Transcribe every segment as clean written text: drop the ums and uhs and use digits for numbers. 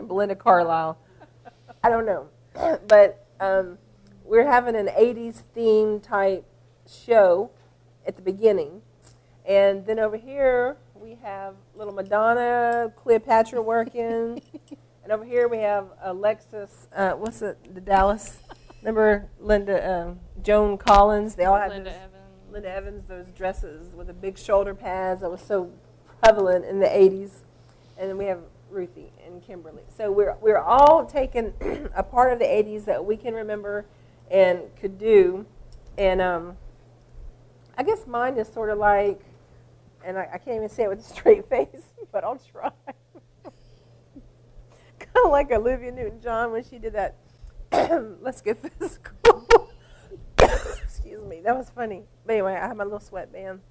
Belinda Carlisle. I don't know. But we're having an 80s theme type show at the beginning. And then over here, we have little Madonna, Cleopatra working. And over here, we have Alexis, what's it, the Dallas? Remember Linda, Joan Collins? They all had Linda Evans, those dresses with the big shoulder pads that was so prevalent in the 80s. And then we have Ruthie and Kimberly. So we're all taking a part of the 80s that we can remember and could do. And I guess mine is sort of like, and I can't even say it with a straight face, but I'll try. Kind of like Olivia Newton-John when she did that, let's get physical. Excuse me, that was funny. But anyway, I have my little sweatband.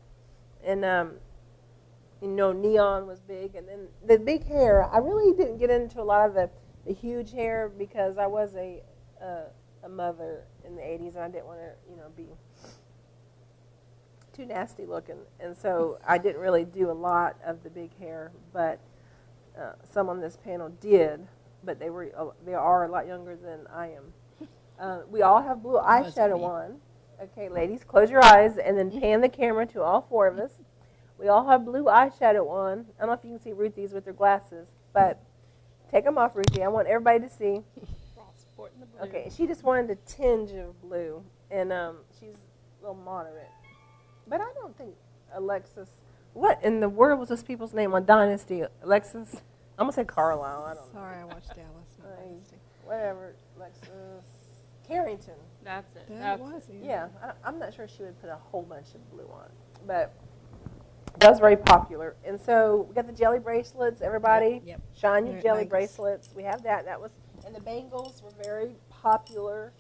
And you know, neon was big, and then the big hair. I really didn't get into a lot of the huge hair because I was a mother in the 80s, and I didn't want to, be too nasty looking, and so I didn't really do a lot of the big hair. But some on this panel did, but they are a lot younger than I am. We all have blue eyeshadow on. Okay, ladies, close your eyes and then pan the camera to all four of us. We all have blue eyeshadow on. I don't know if you can see Ruthie's with her glasses, but take them off, Ruthie. I want everybody to see. Okay, she just wanted a tinge of blue, and she's a little moderate. But I don't think Alexis, what in the world was those people's name on Dynasty? Alexis? I'm going to say Carlisle. I don't know. Sorry, I watched Dallas. Not Dynasty. Whatever, Alexis. Carrington. That's it. That was it. Yeah, I'm not sure she would put a whole bunch of blue on, but that was very popular. And so we got the jelly bracelets, everybody. Yep. Shine your jelly bracelets. We have that. And the bangles were very popular.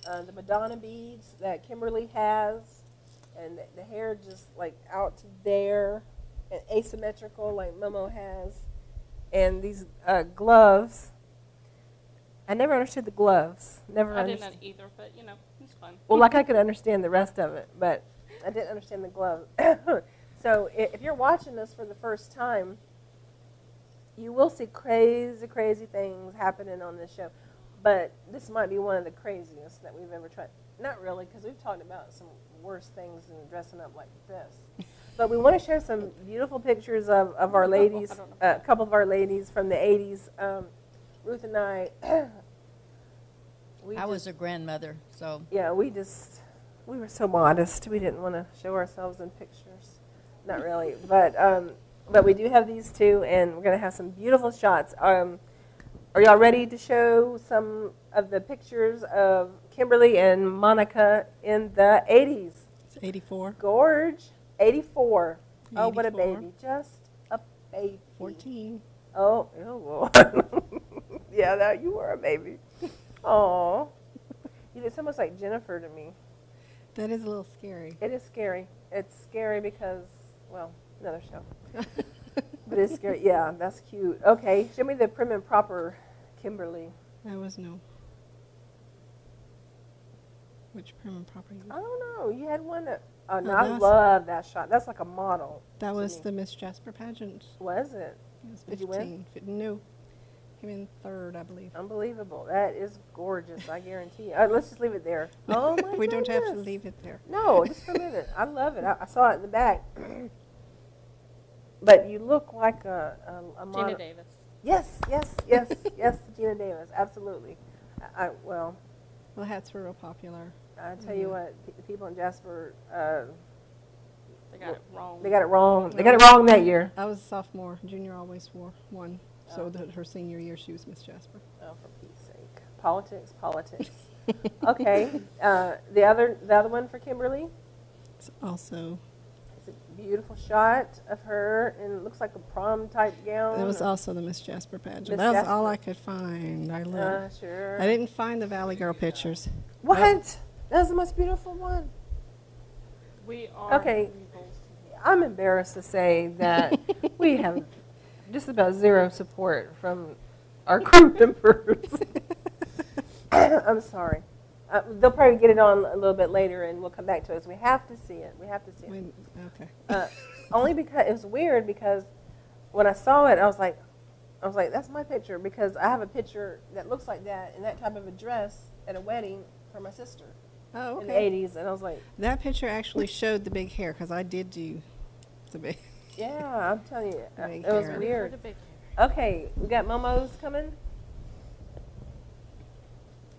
The Madonna beads that Kimberly has, and the hair just like out to there, and asymmetrical like Momo has. And these gloves. I never understood the gloves. I didn't either, but it's fun. Well, like I could understand the rest of it, but I didn't understand the gloves. So if you're watching this for the first time, you will see crazy, crazy things happening on this show. But this might be one of the craziest that we've ever tried. Not really, because we've talked about some worse things than dressing up like this. But we want to share some beautiful pictures of our ladies, a couple of our ladies from the 80s. Ruth and I was a grandmother, so. Yeah, we were so modest. We didn't want to show ourselves in pictures. Not really, but we do have these two, and we're going to have some beautiful shots. Are y'all ready to show some of the pictures of Kimberly and Monica in the 80s? It's 84. Gorge, 84. Oh, what a baby. Just a baby. 14. Oh, yeah, you were a baby. Oh, it's almost like Jennifer to me. That is a little scary. It is scary. It's scary because, well, another show. But it's scary. Yeah, that's cute. Okay, show me the prim and proper Kimberly. That was no. Which prim and proper? I don't know. You had one that. Oh, no, I love that shot. That's like a model. That was the Miss Jasper pageant. Was it? It was 15. Did you win? No. Came in third, I believe. Unbelievable. That is gorgeous, I guarantee you. Let's just leave it there. Oh, my We goodness. don't have to leave it there. No, just for a minute. I love it. I saw it in the back. But you look like a model. Gina Davis. Yes, Gina Davis, absolutely. Well, hats were real popular. I tell you what, the people in Jasper, they got it wrong. They got it wrong. They got it wrong that year. I was a sophomore. Junior always wore one. So her senior year, she was Miss Jasper. Oh, for Pete's sake. Politics. Okay. The other one for Kimberly? It's also... It's a beautiful shot of her, and it looks like a prom-type gown. That was also the Miss Jasper pageant. Miss That was Jasper. all I could find. I looked. Sure. I didn't find the Valley Girl pictures. What? That was the most beautiful one. We are. Okay. I'm embarrassed to say that we have just about zero support from our crew members. I'm sorry. They'll probably get it on a little bit later, and we'll come back to it. We have to see it. Okay. Uh, Only because it was weird because when I saw it, I was like, I was like, that's my picture because I have a picture that looks like that in that type of a dress at a wedding for my sister Oh, in the okay. 80s. And I was like, That picture actually showed the big hair because I did do the big. yeah, I'm telling you, Big it was hair. weird. For the big hair. Okay, we got Momo's coming.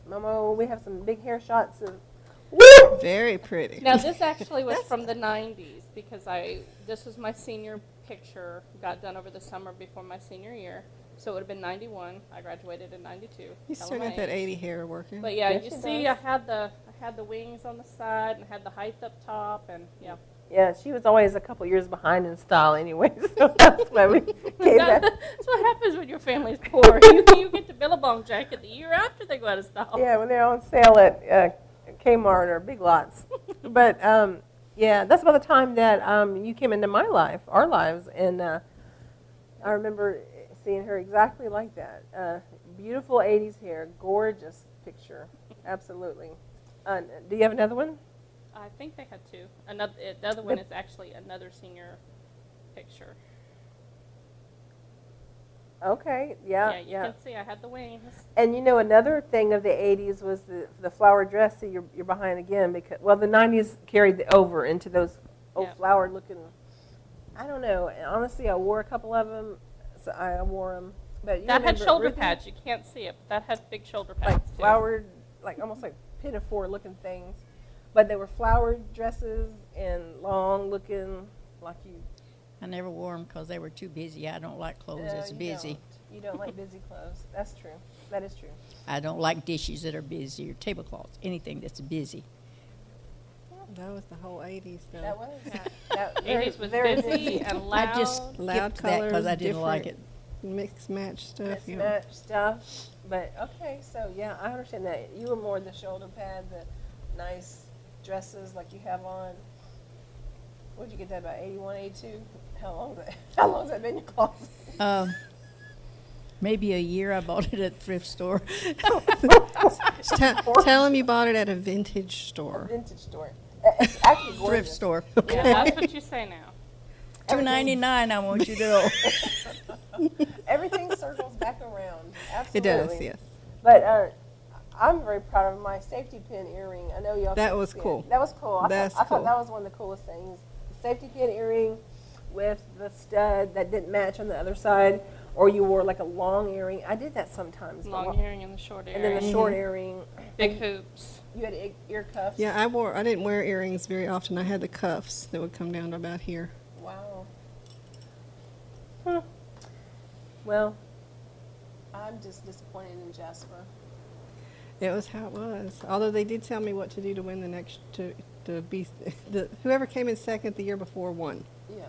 Momo, we have some big hair shots of. Woo! Very pretty. Now this actually was from the 90s because this was my senior picture, got done over the summer before my senior year. So it would have been 91. I graduated in 92. You still got that 80 hair working. But yeah, Yes, you she see, does. I had the wings on the side and I had the height up top, and yeah. Yeah, she was always a couple years behind in style anyway, so that's why we gave that. That's what happens when your family's poor. You get the Billabong jacket the year after they go out of style. Yeah, when they're on sale at Kmart or Big Lots. But yeah, that's about the time that you came into my life, our lives, and I remember seeing her exactly like that. Beautiful 80s hair, gorgeous picture, absolutely. Do you have another one? I think they had two. The other one is actually another senior picture. Okay, yeah, Yeah, you can see I had the wings. And you know, another thing of the 80s was the flower dress. See, you're behind again because, well, the 90s carried over into those old Yeah. flowered looking. I don't know. And honestly, I wore a couple of them. So I wore them. But you That had remember shoulder Ruthie? pads. You can't see it, but that had big shoulder pads Like too. flowered, like almost like pinafore looking things. But they were flowered dresses and long looking, like you. I never wore them because they were too busy. I don't like clothes that's you busy. don't. You don't like busy clothes. That's true. That is true. I don't like dishes that are busy or tablecloths, anything that's busy. That was the whole 80s, though. That was. That, very, 80s was very busy and loud. I just Loud skipped that because colors, I didn't like it. Mix match stuff. you know. mismatched stuff. But okay, so yeah, I understand that. You were more the shoulder pad, the nice dresses like you have on. Where'd you get that, about 81, 82? How long's that been in your closet? Maybe a year. I bought it at the thrift store. Tell him you bought it at a vintage store. Vintage store. It's actually gorgeous. Thrift store. Yeah, that's what you say now. $2.99. I want you to know. Everything circles back around. It Absolutely. does, yes. But I'm very proud of my safety pin earring. I know y'all. That can't was see cool. it. That was cool. I That's thought cool. that was one of the coolest things. The safety pin earring with the stud that didn't match on the other side, or you wore like a long earring. I did that sometimes. Long earring and the short And then earring. the short earring. Big hoops. You had ear cuffs. Yeah, I didn't wear earrings very often. I had the cuffs that would come down to about here. Wow. Huh. Well, I'm just disappointed in Jasper. It was how it was. Although they did tell me what to do to win the next to be whoever came in second the year before won, Yeah.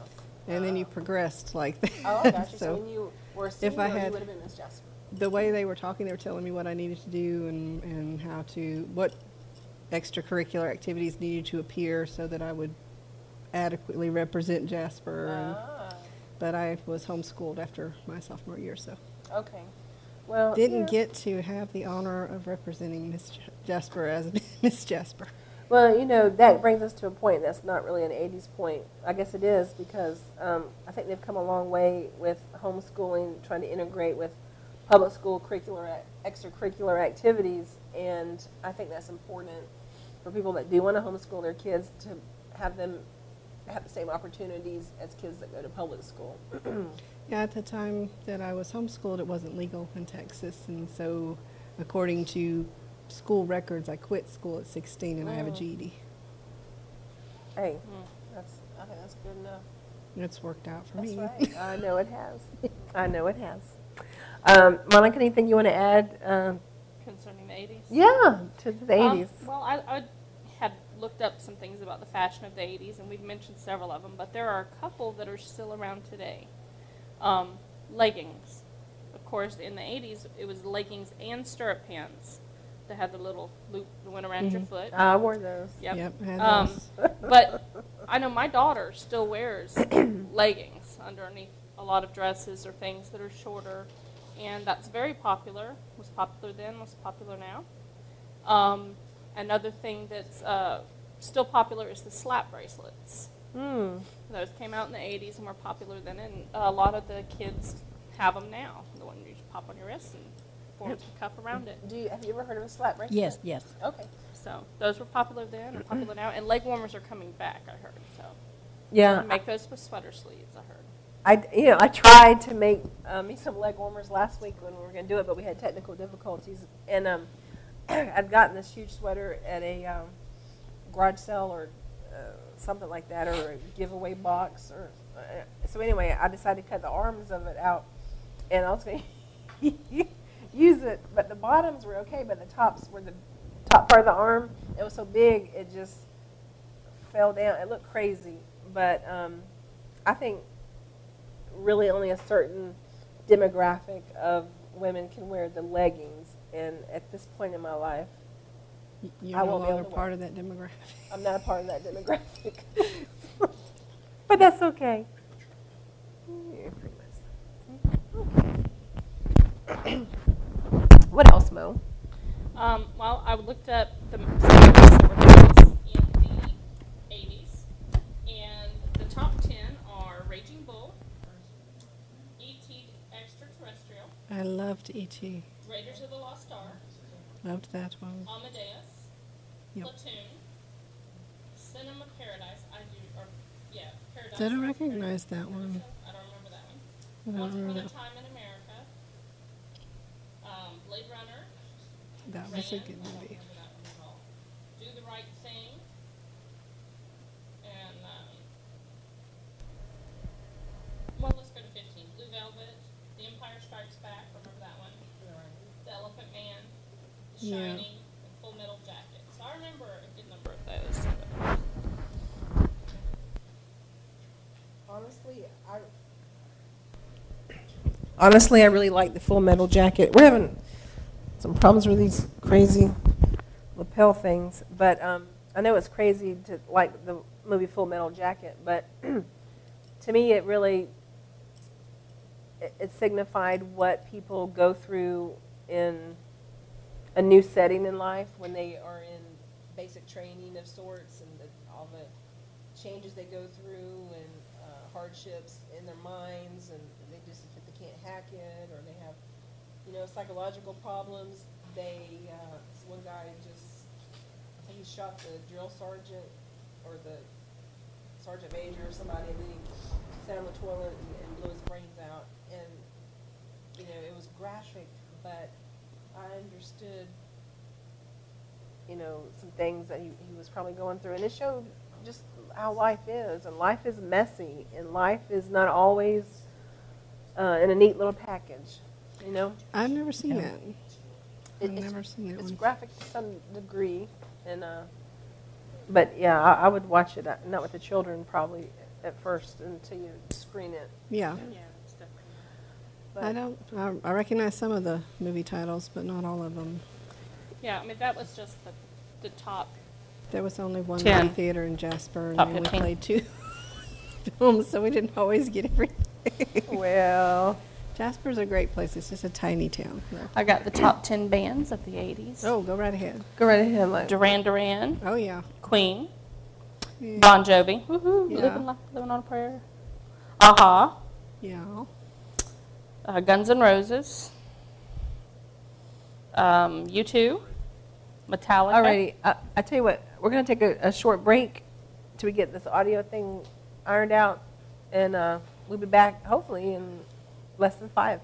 and then you progressed like that. Oh, I got you. So So when you were a if senior, I you had- would have been Miss Jasper. the way they were talking, they were telling me what I needed to do and how to what extracurricular activities needed to appear so that I would adequately represent Jasper. But I was homeschooled after my sophomore year, so Okay. Well, didn't yeah. get to have the honor of representing Miss Jasper as Miss Jasper. Well, you know, that brings us to a point that's not really an 80s point. I guess it is because I think they've come a long way with homeschooling, trying to integrate with public school extracurricular activities, and I think that's important for people that do want to homeschool their kids to have them have the same opportunities as kids that go to public school. Yeah, at the time that I was homeschooled, it wasn't legal in Texas, and so according to school records, I quit school at 16 and I have a GED. Hey, I think that's good enough. It's worked out for That's me. right. I know it has. I know it has. Monica, anything you want to add? Concerning the 80s? Yeah, to the 80s. Well, I had looked up some things about the fashion of the 80s, and we've mentioned several of them, but there are a couple that are still around today. Leggings. Of course, in the 80s, it was leggings and stirrup pants that had the little loop that went around your foot. I wore those. Yep. I had Um, those. But I know my daughter still wears leggings underneath a lot of dresses or things that are shorter, and that's very popular. Was popular then, was popular now. Another thing that's still popular is the slap bracelets. Hmm. Those came out in the 80s and were popular then, and a lot of the kids have them now. The one you just pop on your wrist and forms a cuff around it. Have you ever heard of a slap bracelet? Yes, yes. Okay. So those were popular then and popular now. And leg warmers are coming back, I heard. So Yeah. make those with sweater sleeves, I heard. I tried to make me some leg warmers last week when we were going to do it, but we had technical difficulties. And I'd gotten this huge sweater at a garage sale or something like that, or a giveaway box. Or so anyway, I decided to cut the arms of it out, and I was going to use it. But the bottoms were okay, but the tops were the top part of the arm. It was so big, it just fell down. It looked crazy, but I think really only a certain demographic of women can wear the leggings, and at this point in my life, You're I no won't be able longer to part of that demographic. I'm not a part of that demographic. But that's okay. Yeah, pretty much. Okay. What else, Mo? Well, I looked up the movies that were famous in the 80s, and the top 10 are Raging Bull, E.T. Extraterrestrial, I loved E.T. Raiders of the Lost Ark, Loved that one. Amadeus, Yep. Platoon, Cinema Paradise. Paradise. I don't recognize that one. I don't remember that one. I don't Once Upon remember a that. Time in America, Blade Runner. That was a Ran, good I don't movie. remember that one at all. Do the Right Thing. And, well, let's go to 15. Blue Velvet, The Empire Strikes Back, remember that one? The Elephant Man, The Yeah. Shining, and Full Metal Jacket. So I remember a good number of those. Honestly, I really like the Full Metal Jacket. We're having some problems with these crazy lapel things, but I know it's crazy to like the movie Full Metal Jacket, but to me it really it signified what people go through in a new setting in life when they are in basic training of sorts, and all the changes they go through and hardships in their minds, and they just, if they can't hack it or they have, psychological problems, one guy just, I think he shot the drill sergeant or the sergeant major or somebody, and then he sat on the toilet and blew his brains out, and, it was graphic, but I understood, some things that he was probably going through, and it showed just how life is, and life is messy, and life is not always in a neat little package, I've never seen that. I've It's- never seen that It's one. graphic to some degree, and but yeah, I would watch it, not with the children probably at first until you screen it. Yeah. Yeah, it's definitely. But I don't. I recognize some of the movie titles, but not all of them. Yeah, I mean, that was just the top. There was only one 10. movie theater in Jasper, and Top we only 15. played 2 films, so we didn't always get everything. Well, Jasper's a great place. It's just a tiny town. I got the top 10 bands of the 80s. Oh, go right ahead. go right ahead, like. Duran Duran, Oh, yeah. Queen, Yeah. Bon Jovi, woohoo, Yeah. living on a prayer. Aha, Yeah. Guns N' Roses, U2, Metallica. Alrighty, I tell you what, we're going to take a short break till we get this audio thing ironed out, and we'll be back hopefully in less than 5.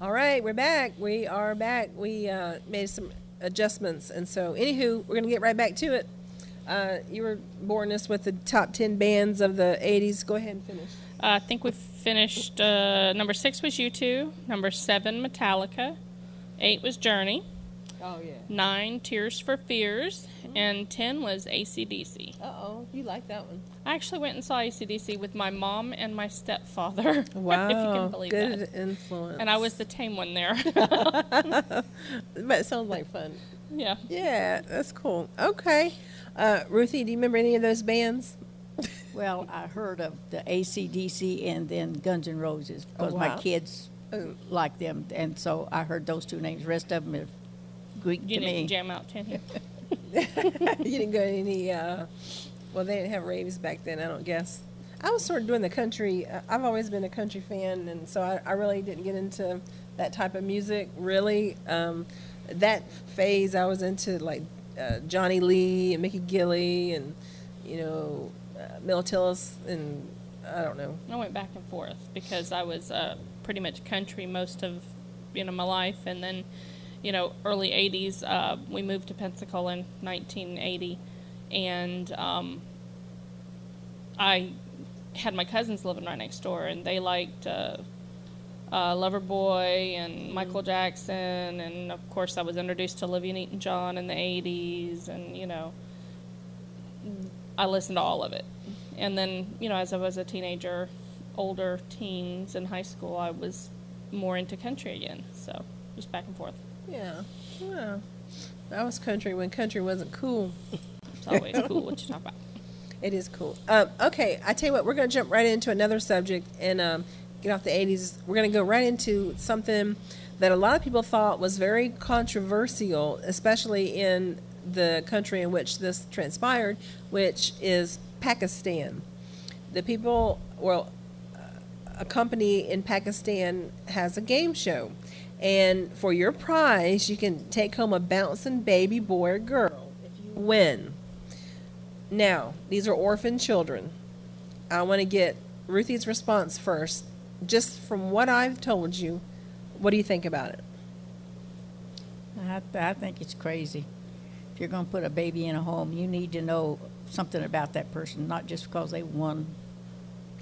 All right, we're back. We are back. We made some adjustments. And so, anywho, we're going to get right back to it. You were boring us with the top 10 bands of the 80s. Go ahead and finish. I think we finished, number 6 was U2, number 7, Metallica, 8 was Journey, Oh, yeah. 9, Tears for Fears, and 10 was AC/DC. Uh-oh, you like that one. I actually went and saw AC/DC with my mom and my stepfather. Wow, if you can believe good that. influence. And I was the tame one there. But it sounds like fun. Yeah. Yeah, that's cool. Okay. Ruthie, do you remember any of those bands? Well, I heard of the AC/DC and then Guns N' Roses because my wow. kids like them, and so I heard those two names. The rest of them are Greek You to didn't me. jam out, did you? You didn't go to any, well, they didn't have raves back then, I don't guess. I was sort of doing the country. I've always been a country fan, and so I really didn't get into that type of music, really. That phase, I was into, like, Johnny Lee and Mickey Gilley and, Mel Tillis, and I don't know. I went back and forth because I was pretty much country most of my life, and then early 80s we moved to Pensacola in 1980, and I had my cousins living right next door, and they liked Loverboy and Michael Jackson, and of course I was introduced to Olivia Newton-John in the 80s, and I listened to all of it. And then, as I was a teenager, older teens in high school, I was more into country again. So, just back and forth. Yeah. Well, I was country when country wasn't cool. It's always cool what you talk about. It is cool. Okay, I tell you what, we're going to jump right into another subject and get off the 80s. We're going to go right into something that a lot of people thought was very controversial, especially in the country in which this transpired, which is Pakistan. The people, a company in Pakistan has a game show, and for your prize, you can take home a bouncing baby boy or girl if you win. Now, these are orphan children. I want to get Ruthie's response first. Just from what I've told you, what do you think about it? I think it's crazy. If you're going to put a baby in a home, you need to know something about that person, not just because they won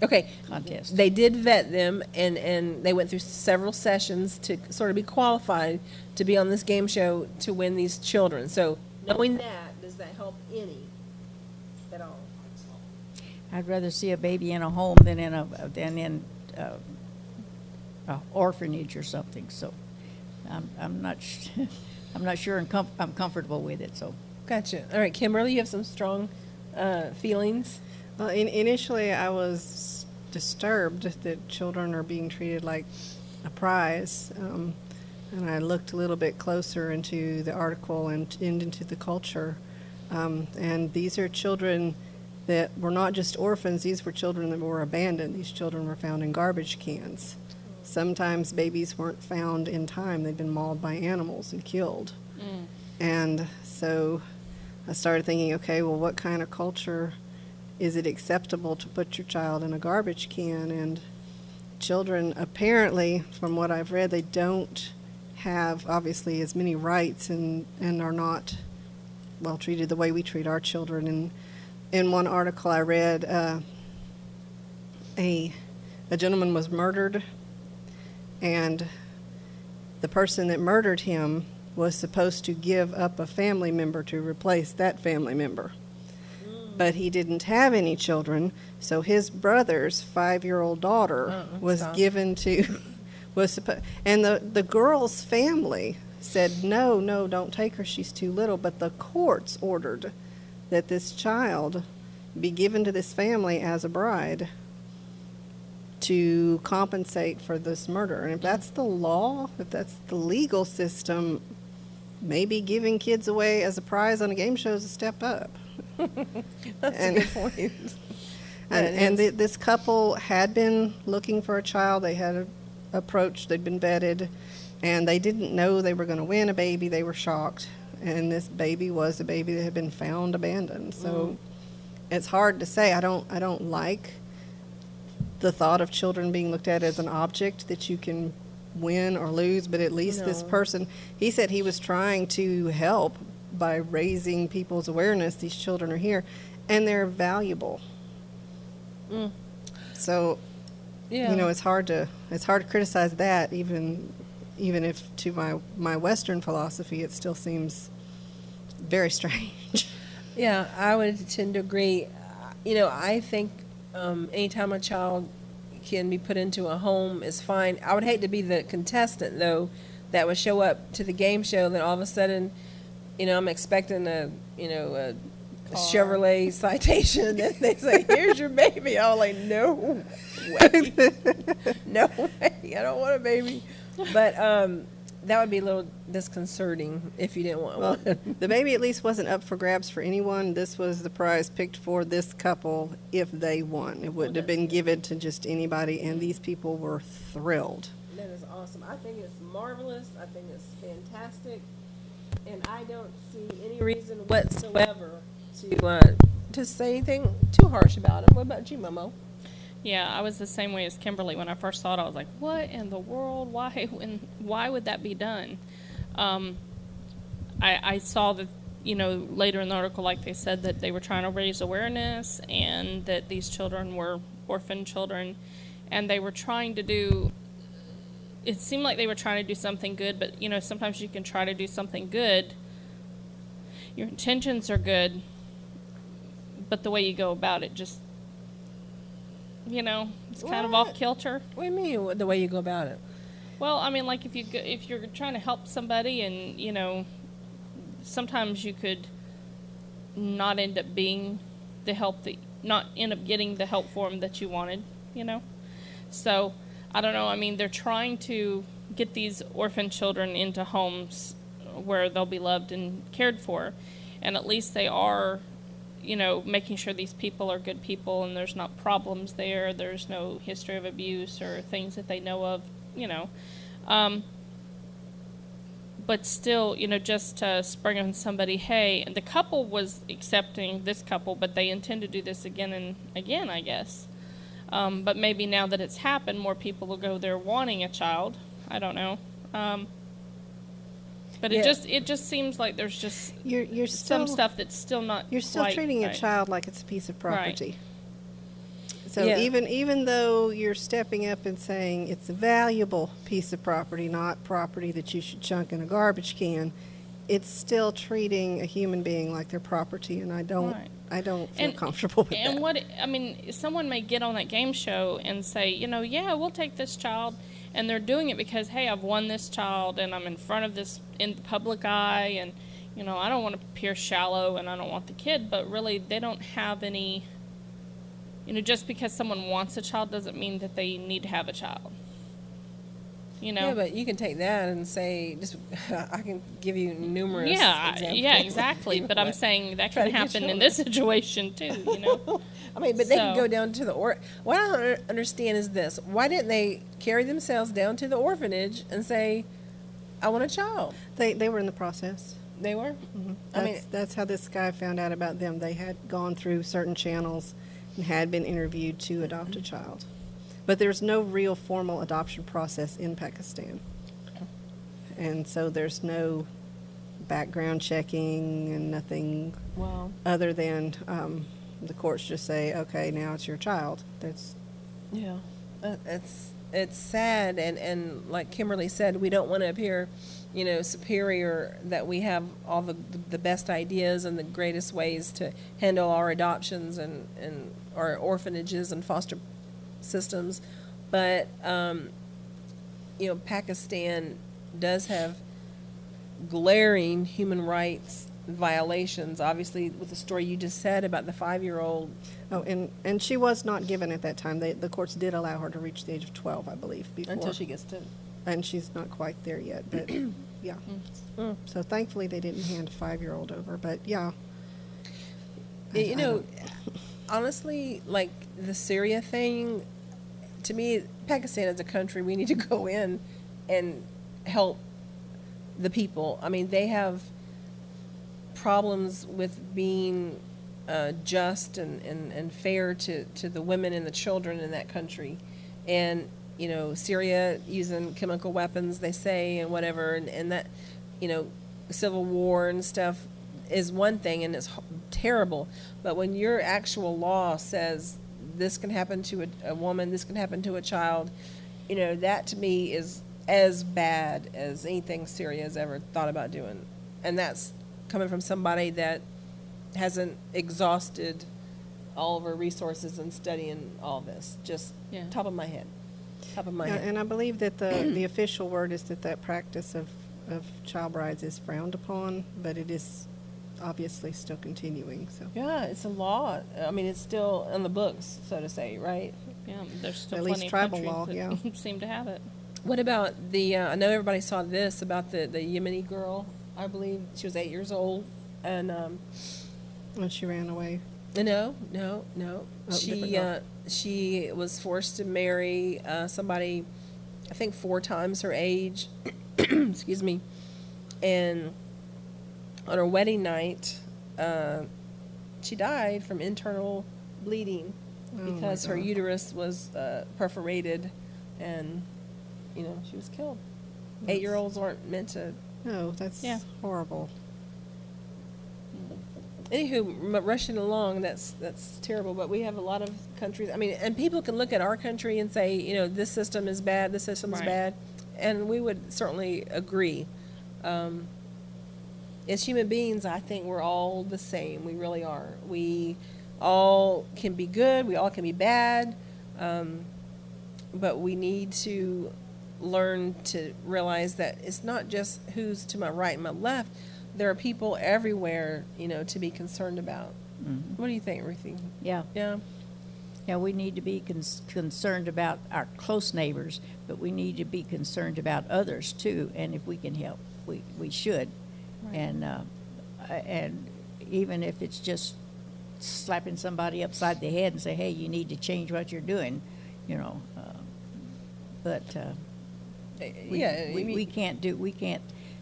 Okay, contest. they did vet them, and they went through several sessions to sort of be qualified to be on this game show to win these children. So knowing that, does that help any at all? I'd rather see a baby in a home than in a orphanage or something. So I'm not I'm not sure I'm comfortable with it. So Gotcha. All right, Kimberly, you have some strong feelings. Well, initially, I was disturbed that children are being treated like a prize, and I looked a little bit closer into the article and into the culture. And these are children that were not just orphans; these were children that were abandoned. These children were found in garbage cans. Sometimes babies weren't found in time; they'd been mauled by animals and killed. And so, I started thinking, okay, well, what kind of culture? Is it acceptable to put your child in a garbage can? And children, apparently, from what I've read, they don't have, obviously, as many rights and are not well treated the way we treat our children. And in one article I read, a gentleman was murdered, and the person that murdered him was supposed to give up a family member to replace that family member. But he didn't have any children, so his brother's 5-year-old daughter was given to, and the girl's family said, no, don't take her, she's too little. But the courts ordered that this child be given to this family as a bride to compensate for this murder. And if that's the law, if that's the legal system, maybe giving kids away as a prize on a game show is a step up. That's a good point. This couple had been looking for a child. They had approached, they'd been vetted, and they didn't know they were going to win a baby. They were shocked. And this baby was a baby that had been found abandoned. So it's hard to say. I don't like the thought of children being looked at as an object that you can win or lose, but at least this No. person, he said he was trying to help by raising people's awareness. These children are here, and they're valuable. So, Yeah. you know, it's hard to criticize that, even if to my Western philosophy, it still seems very strange. Yeah, I would tend to agree. You know, I think anytime a child can be put into a home is fine. I would hate to be the contestant, though, that would show up to the game show, then all of a sudden, you know, I'm expecting a Chevrolet Citation, and they say, "Here's your baby." I'm like, "No way, no way, I don't want a baby." But that would be a little disconcerting if you didn't want Well, one. the baby at least wasn't up for grabs for anyone. This was the prize picked for this couple if they won. It wouldn't have been given to just anybody, and these people were thrilled. That is awesome. I think it's marvelous. I think it's fantastic, and I don't see any reason whatsoever to say anything too harsh about it. What about you, Momo? Yeah, I was the same way as Kimberly. When I first saw it, I was like, what in the world? Why would that be done? I saw that, you know, later in the article, like they said, that they were trying to raise awareness and that these children were orphan children, and they were trying to do, it seemed like they were trying to do something good, but, you know, sometimes you can try to do something good. Your intentions are good, but the way you go about it just, you know, it's kind of What? off kilter. What do you mean the way you go about it? Well, I mean, like if you're trying to help somebody, and you know, sometimes you could not end up being the help that not end up getting the help for them that you wanted, you know. So I don't know. I mean, they're trying to get these orphan children into homes where they'll be loved and cared for, and at least they are, you know, making sure these people are good people and there's not problems there. There's no history of abuse or things that they know of, you know. But still, you know, just to spring on somebody, hey, and the couple was accepting this couple, but they intend to do this again and again, I guess. But maybe now that it's happened, more people will go there wanting a child. I don't know. But Yeah. it just seems like there's just You're some still, stuff that's still not You're still quite treating a right. child like it's a piece of property. So Yeah. even though you're stepping up and saying it's a valuable piece of property, not property that you should chunk in a garbage can, it's still treating a human being like their property, and I don't feel comfortable with and that. what I mean, someone may get on that game show and say, you know, yeah, we'll take this child, and they're doing it because, hey, I've won this child, and I'm in front of this in the public eye, and you know, I don't want to appear shallow, and I don't want the kid, but really, they don't have any. You know, just because someone wants a child doesn't mean that they need to have a child. You know? Yeah, but you can take that and say, just I can give you numerous examples. Yeah, exactly. But I'm saying that can happen in this situation too, you know? I mean, but they can So- go down to the what I don't understand is this: why didn't they carry themselves down to the orphanage and say, "I want a child"? They were in the process. They were. I mean, That's how this guy found out about them. They had gone through certain channels and had been interviewed to adopt a child. But there's no real formal adoption process in Pakistan. And so there's no background checking and nothing well, other than the courts just say, okay, now it's your child. That's yeah, it's sad, and like Kimberly said, we don't want to appear, you know, superior, that we have all the best ideas and the greatest ways to handle our adoptions and our orphanages and foster systems, but you know, Pakistan does have glaring human rights violations, obviously with the story you just said about the 5-year-old. Oh, and she was not given at that time. The courts did allow her to reach the age of 12, I believe, before. Until she gets to. And she's not quite there yet, but yeah. So thankfully they didn't hand a 5-year-old over, but yeah. You know, honestly, like the Syria thing, to me, Pakistan as a country, we need to go in and help the people. I mean, they have problems with being just and fair to the women and the children in that country. And Syria using chemical weapons, they say, and whatever, and that, civil war and stuff is one thing, and it's terrible. But when your actual law says this can happen to a woman, this can happen to a child, that to me is as bad as anything Syria has ever thought about doing. And that's coming from somebody that hasn't exhausted all of her resources in studying all this. Just top of my head. And I believe that the official word is that practice of child brides is frowned upon, but it is obviously still continuing. So yeah, it's a law. I mean, it's still on the books, so to say, right? Yeah, there's still at plenty least of tribal countries law. that seem to have it. What about the? I know everybody saw this about the Yemeni girl. I believe she was 8 years old, and when she ran away. No. Oh, She was forced to marry somebody, I think 4 times her age. Excuse me. And on her wedding night, she died from internal bleeding because her uterus was perforated, and she was killed. 8-year-olds aren't meant to. No, that's horrible. Anywho, rushing along, that's terrible. But we have a lot of countries. I mean, and people can look at our country and say, this system is bad, this system is bad, and we would certainly agree. As human beings, I think we're all the same. We really are. We all can be good. We all can be bad. But we need to learn to realize that it's not just who's to my right and my left. There are people everywhere, to be concerned about. Mm-hmm. What do you think, Ruthie? Yeah. Yeah. Yeah, we need to be concerned about our close neighbors, but we need to be concerned about others too. And if we can help, we should. Right. And even if it's just slapping somebody upside the head and say, "Hey, you need to change what you're doing,"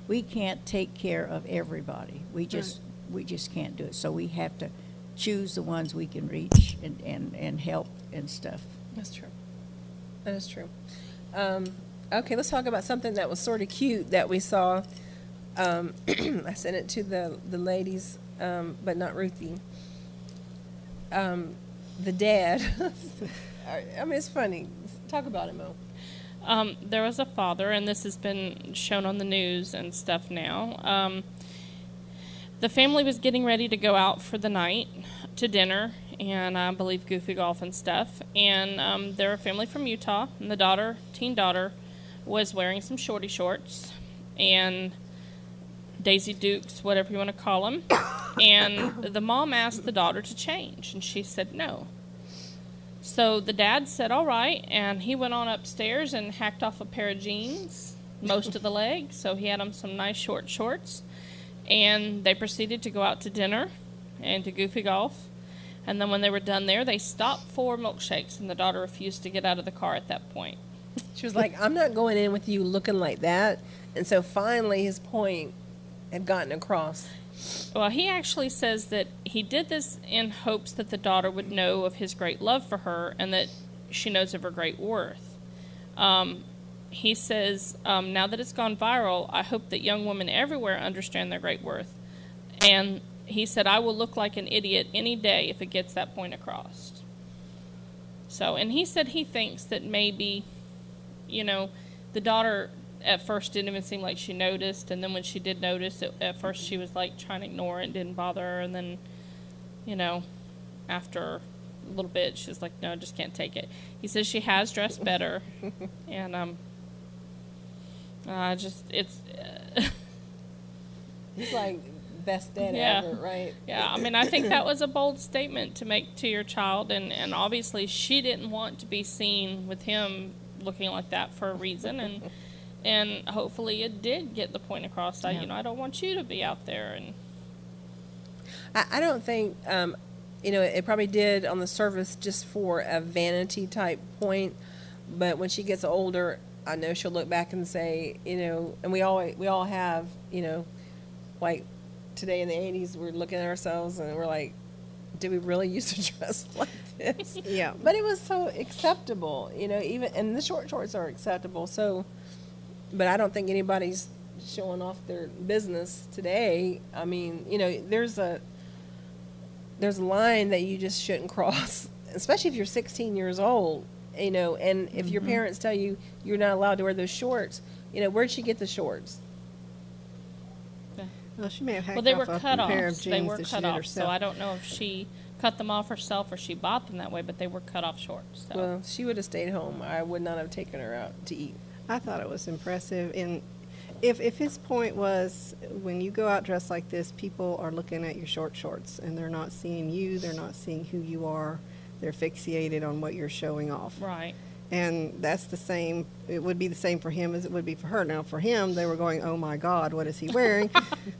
we can't take care of everybody. We just can't do it. So we have to choose the ones we can reach and help and stuff. That's true. That is true. Okay, let's talk about something that was sort of cute that we saw. I sent it to the ladies, but not Ruthie. The dad. I mean, it's funny. Talk about it, Mo. There was a father, and this has been shown on the news and stuff now. The family was getting ready to go out for the night to dinner, and I believe goofy golf and stuff. And they're a family from Utah, and the teen daughter, was wearing some shorty shorts and Daisy Dukes, whatever you want to call them. And the mom asked the daughter to change, and she said no. So the dad said, all right, and he went on upstairs and hacked off a pair of jeans, most of the leg, so he had them some nice short shorts. And they proceeded to go out to dinner and to goofy golf. And then when they were done there, they stopped for milkshakes, and the daughter refused to get out of the car at that point. She was like, I'm not going in with you looking like that. And so finally his point had gotten across. Well, he actually says that he did this in hopes that the daughter would know of his great love for her and that she knows of her great worth. He says, now that it's gone viral, I hope that young women everywhere understand their great worth. And he said, I will look like an idiot any day if it gets that point across. So, and he said he thinks that maybe, the daughter at first didn't even seem like she noticed, and then when she did notice, at first she was like trying to ignore it and didn't bother her, and then, after a little bit, she's like, no, I just can't take it. He says she has dressed better, and it's... He's like, best dad ever, right? Yeah, I mean, I think that was a bold statement to make to your child, and obviously she didn't want to be seen with him looking like that for a reason, and hopefully it did get the point across that, I don't want you to be out there. And I don't think, it probably did on the surface just for a vanity type point, but when she gets older, I know she'll look back and say, and we all have, like today in the 80s, we're looking at ourselves and we're like, did we really used to dress like this? Yeah. But it was so acceptable, you know, even, and the short shorts are acceptable. So, but I don't think anybody's showing off their business today. I mean, you know, there's a line that you just shouldn't cross, especially if you're 16 years old, you know, and if your parents tell you you're not allowed to wear those shorts, you know, where'd she get the shorts? Well, she may have hacked Well, they off were a cut pair of offs. jeans They were that she cut did off. So herself. I don't know if she cut them off herself or she bought them that way, but they were cut off shorts. So. Well, she would have stayed home. I would not have taken her out to eat. I thought it was impressive. And if his point was, when you go out dressed like this, people are looking at your short shorts and they're not seeing you, they're not seeing who you are, they're fixated on what you're showing off. Right. And that's the same, it would be the same for him as it would be for her. Now, for him, they were going, oh my God, what is he wearing?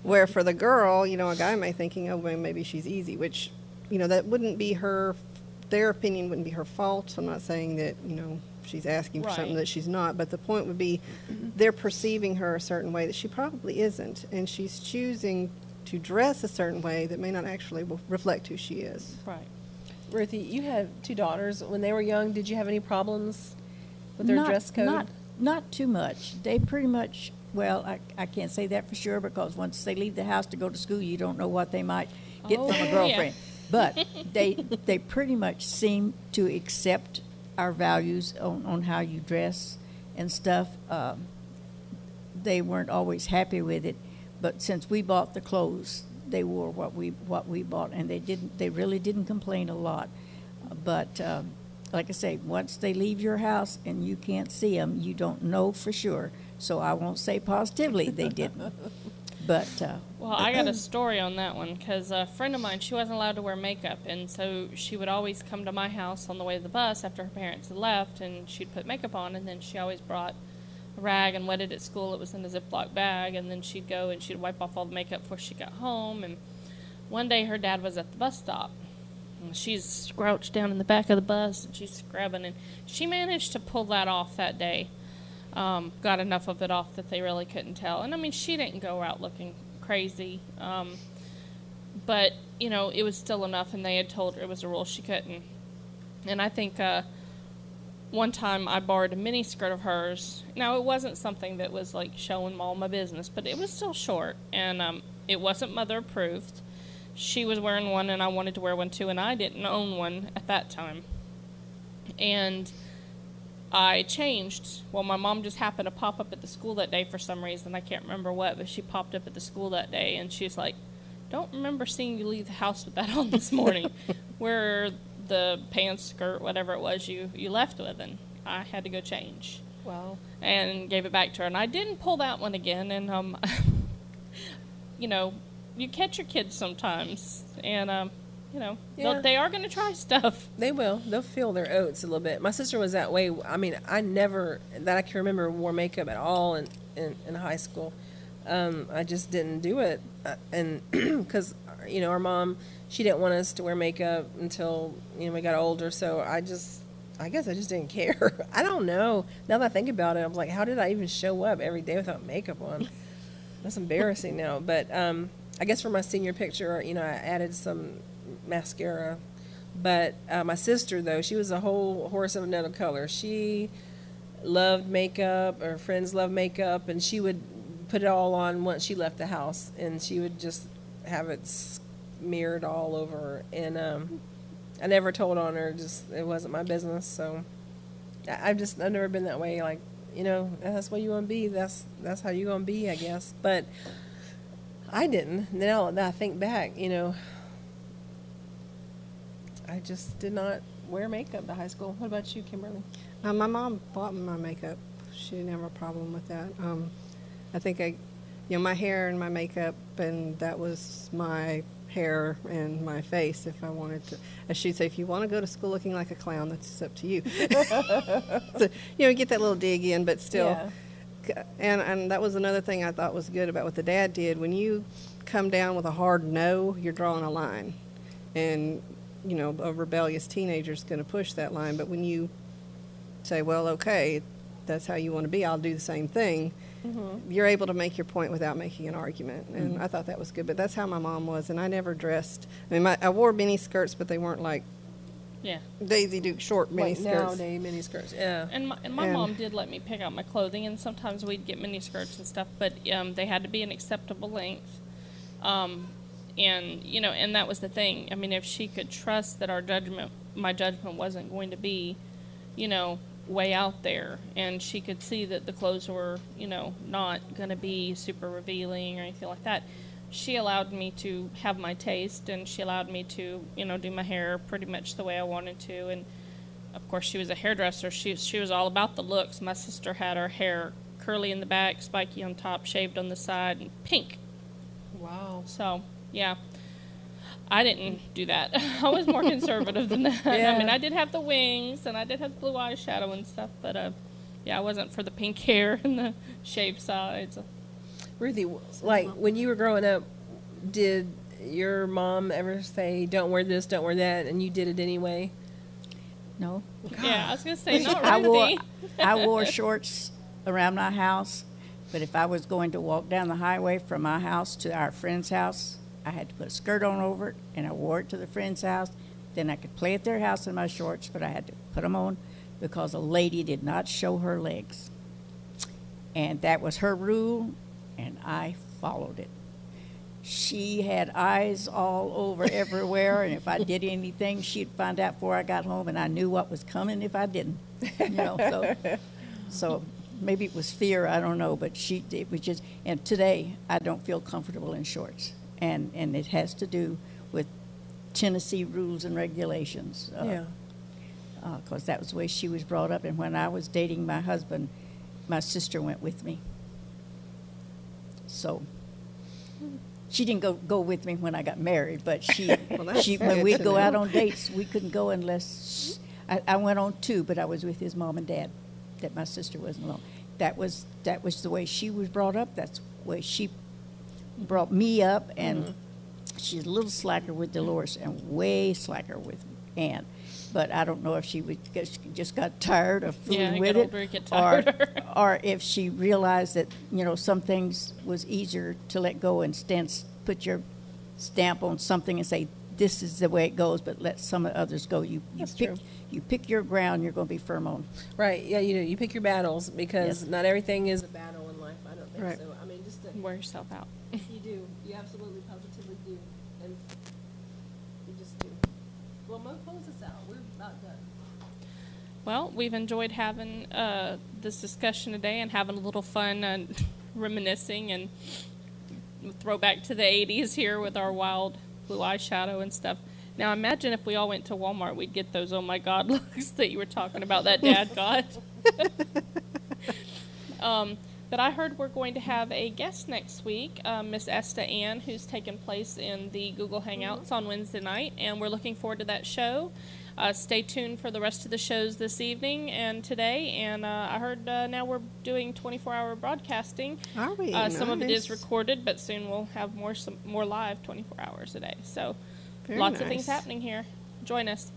Where for the girl, you know, a guy may thinking, oh, well, maybe she's easy, which, you know, that wouldn't be her, their opinion wouldn't be her fault. I'm not saying that, you know, she's asking for something Right. that she's not, but the point would be they're perceiving her a certain way that she probably isn't. And she's choosing to dress a certain way that may not actually reflect who she is. Right. Ruthie, you have 2 daughters. When they were young, did you have any problems with their dress code? Not too much. They pretty much, well, I can't say that for sure because once they leave the house to go to school, you don't know what they might get Oh, from a yeah. girlfriend. But they pretty much seem to accept our values on how you dress and stuff. They weren't always happy with it, but since we bought the clothes, they wore what we bought, and they really didn't complain a lot. But like I say, once they leave your house and you can't see them, you don't know for sure. So I won't say positively they didn't. But Well, I got a story on that one because a friend of mine, she wasn't allowed to wear makeup, and so she would always come to my house on the way to the bus after her parents had left, and she'd put makeup on, and then she always brought a rag and wet it at school. It was in a Ziploc bag, and then she'd go and she'd wipe off all the makeup before she got home. And one day her dad was at the bus stop, and she's crouched down in the back of the bus, and she's scrubbing, and she managed to pull that off that day. Got enough of it off that they really couldn't tell. And I mean, she didn't go out looking crazy, but you know, it was still enough, and they had told her it was a rule she couldn't. And I think one time I borrowed a mini skirt of hers. Now, it wasn't something that was like showing all my business, but it was still short, and it wasn't mother approved. She was wearing one, and I wanted to wear one too, and I didn't own one at that time. And I changed. Well, my mom just happened to pop up at the school that day for some reason. I can't remember what, but she popped up at the school that day, and she's like, don't remember seeing you leave the house with that on this morning. Where the pants, skirt, whatever it was you left with, and I had to go change. Wow. And gave it back to her. And I didn't pull that one again, and, you know, you catch your kids sometimes, and, you know, Yeah. they are going to try stuff. They will. They'll feel their oats a little bit. My sister was that way. I mean, I never, that I can remember, wore makeup at all in high school. I just didn't do it. And because, you know, our mom, she didn't want us to wear makeup until, you know, we got older. So I guess I just didn't care. I don't know. Now that I think about it, I was like, how did I even show up every day without makeup on? That's embarrassing now. But I guess for my senior picture, you know, I added some mascara. But my sister, though, she was a whole horse of another color. She loved makeup. Her friends loved makeup, and she would put it all on once she left the house, and she would just have it smeared all over her. And I never told on her. Just it wasn't my business. So I've never been that way. Like, you know, that's what you want to be. That's how you gonna be, I guess. But I didn't. Now that I think back, you know, I just did not wear makeup to high school. What about you, Kimberly? My mom bought me my makeup. She didn't have a problem with that. I think you know, my hair and my makeup, and that was my hair and my face if I wanted to. As she'd say, if you want to go to school looking like a clown, that's up to you. So, you know, get that little dig in, but still. Yeah. And that was another thing I thought was good about what the dad did. When you come down with a hard no, you're drawing a line. And, you know, a rebellious teenager's going to push that line. But when you say, well, okay, that's how you want to be, I'll do the same thing. You're able to make your point without making an argument, and I thought that was good. But that's how my mom was, and I never dressed. I mean, I wore mini skirts, but they weren't like Yeah. Daisy Duke short mini Like skirts. nowadays mini skirts. Yeah. And my mom did let me pick out my clothing, and sometimes we'd get mini skirts and stuff, but they had to be an acceptable length. And you know, and that was the thing. I mean, if she could trust that my judgment wasn't going to be, you know, way out there, and she could see that the clothes were, you know, not going to be super revealing or anything like that, she allowed me to have my taste, and she allowed me to, you know, do my hair pretty much the way I wanted to. And of course, she was a hairdresser. She was all about the looks. My sister had her hair curly in the back, spiky on top, shaved on the side, and pink. Wow. So yeah, I didn't do that. I was more conservative than that. Yeah. I mean, I did have the wings, and I did have the blue eyeshadow and stuff, but yeah, I wasn't for the pink hair and the shaved sides. Ruthie, like when you were growing up, did your mom ever say, "Don't wear this, don't wear that," and you did it anyway? No. Yeah, I was gonna say not I Ruthie. wore shorts around my house, but if I was going to walk down the highway from my house to our friend's house, I had to put a skirt on over it, and I wore it to the friend's house. Then I could play at their house in my shorts, but I had to put them on because a lady did not show her legs. And that was her rule, and I followed it. She had eyes all over everywhere, and if I did anything, she'd find out before I got home, and I knew what was coming if I didn't. You know, so maybe it was fear, I don't know, but it was just, and today I don't feel comfortable in shorts. And it has to do with Tennessee rules and regulations. Yeah. Because that was the way she was brought up. And when I was dating my husband, my sister went with me. So she didn't go with me when I got married, but that's when good we'd to go know. out on dates, we couldn't go unless I went on 2, but I was with his mom and dad. That my sister wasn't alone. That was the way she was brought up. That's the way she brought me up, and she's a little slacker with Dolores and way slacker with Ann. But I don't know if she just got tired of fooling with it, older, you get tired. or if she realized that, you know, some things was easier to let go and put your stamp on something and say, this is the way it goes, but let some others go. You pick your ground, you're going to be firm on. Right. Yeah, you do. You pick your battles because Yes. not everything is a battle in life. I don't think Right. so. I mean, just Wear yourself out. you do. You absolutely, positively do, and you just do. Well, Mo, close us out. We're not done. Well, we've enjoyed having this discussion today and having a little fun and reminiscing and throwback to the 80s here with our wild blue eyeshadow and stuff. Now, imagine if we all went to Walmart, we'd get those oh my God looks that you were talking about that Dad got. But I heard we're going to have a guest next week, Miss Esta Ann, who's taking place in the Google Hangouts on Wednesday night, and we're looking forward to that show. Stay tuned for the rest of the shows this evening and today. And I heard now we're doing 24-hour broadcasting. Are we? Some of it is Nice. recorded, but soon we'll have more live 24 hours a day. So Very lots of things nice. happening here. Join us.